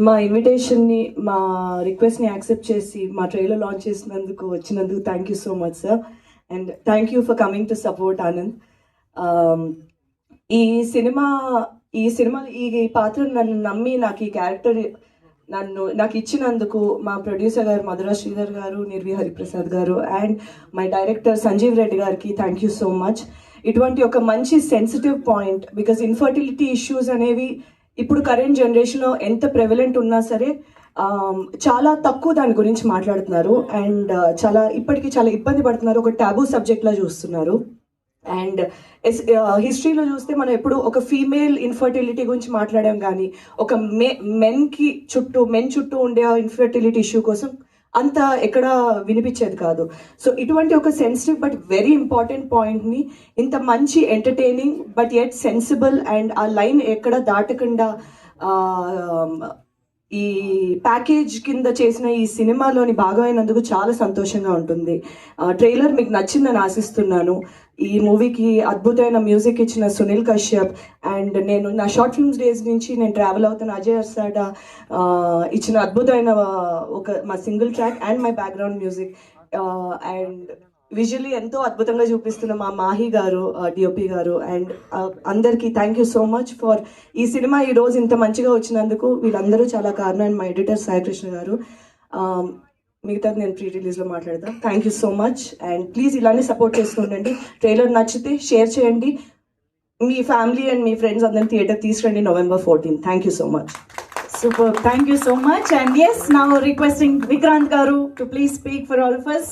మా ఇన్విటేషన్ని మా రిక్వెస్ట్ని యాక్సెప్ట్ చేసి మా ట్రైలర్ లాంచ్ వచ్చినందుకు thank you so much sir. And thank you for coming to support Anand. ఈ సినిమా ఈ పాత్ర నన్ను నమ్మి నాకు ఈ క్యారెక్టర్ నాకు ఇచ్చినందుకు మా ప్రొడ్యూసర్ గారు మధురా శ్రీధర్ గారు, నిర్వి Hariprasad garu and my director Sanjeev Reddy గారికి థ్యాంక్ యూ సో మచ్. ఇటువంటి ఒక మంచి sensitive point, because infertility issues అనేవి ఇప్పుడు కరెంట్ జనరేషన్లో ఎంత ప్రెవలెంట్ ఉన్నా సరే చాలా తక్కువ దాని గురించి మాట్లాడుతున్నారు అండ్ ఇప్పటికీ చాలా ఇబ్బంది పడుతున్నారు. ఒక టాబూ సబ్జెక్ట్లా చూస్తున్నారు. అండ్ హిస్టరీలో చూస్తే మనం ఎప్పుడు ఒక ఫీమేల్ ఇన్ఫర్టిలిటీ గురించి మాట్లాడాం, కానీ ఒక మెన్ చుట్టూ ఉండే ఇన్ఫర్టిలిటీ ఇష్యూ కోసం అంత ఎక్కడ వినిపించేది కాదు. సో ఇటువంటి ఒక సెన్సిటివ్ బట్ వెరీ ఇంపార్టెంట్ పాయింట్ని ఇంత మంచి entertaining but yet sensible and ఆ లైన్ ఎక్కడ దాటకుండా ఈ ప్యాకేజ్ కింద చేసిన ఈ సినిమాలోని భాగమైనందుకు చాలా సంతోషంగా ఉంటుంది. ట్రైలర్ మీకు నచ్చిందని ఆశిస్తున్నాను. ఈ మూవీకి అద్భుతమైన మ్యూజిక్ ఇచ్చిన సునీల్ కశ్యప్ అండ్ నేను నా షార్ట్ ఫిల్మ్స్ డేస్ నుంచి నేను ట్రావెల్ అవుతున్న అజయ్ అర్సాడ ఇచ్చిన అద్భుతమైన మా single track and my background music and visually ఎంతో అద్భుతంగా చూపిస్తున్న మా మాహి గారు, డిఓపి గారు అండ్ అందరికీ thank you so much for ఈ సినిమా ఈరోజు ఇంత మంచిగా వచ్చినందుకు. వీళ్ళందరూ చాలా కారణం. అండ్ మా ఎడిటర్ సాయికృష్ణ గారు. మిగతాది నేను ప్రీ రిలీజ్లో మాట్లాడతా. Thank you so much and please ఇలానే సపోర్ట్ చేస్తూ ఉండండి. ట్రైలర్ నచ్చితే షేర్ చేయండి. మీ ఫ్యామిలీ అండ్ మీ ఫ్రెండ్స్ అందరిని థియేటర్ తీసుకురండి November 14. Thank you so much. Super. Thank you so much. And yes, now requesting Vikrant Garu to please speak for all of us.